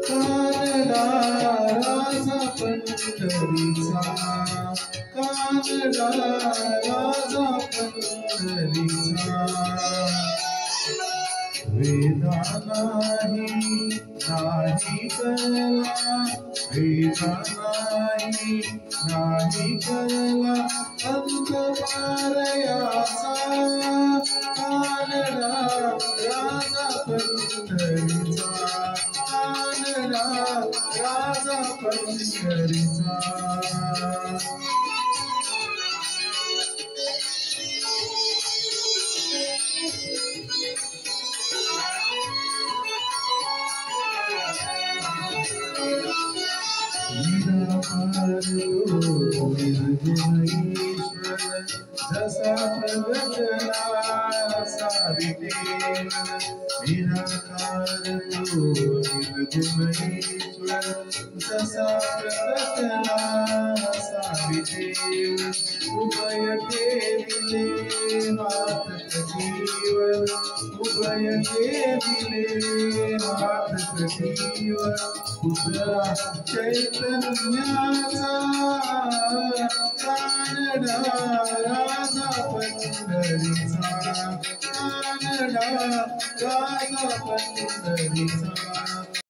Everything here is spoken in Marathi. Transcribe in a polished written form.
कानडा राजा पंढरीचा, कानडा राजा पंढरीचा. वेदा नाही कळला, वेदा नाही कळला अंत पारयाचा. कानडा राजा पंढरीचा, कानडा राजा पंढरीचा. निर्गुणेश्वर जसा प्रगटला सावितेवर. निराकार तो निर्गुणेश्वर जसा प्रगटला सावितेवर. उभय केले हात कटीवर, उभय केले हात कटीवर. पुत्रा चैतन्याचा, कानडा राजा पंढरीचा, कानडा राजा पंढरीचा.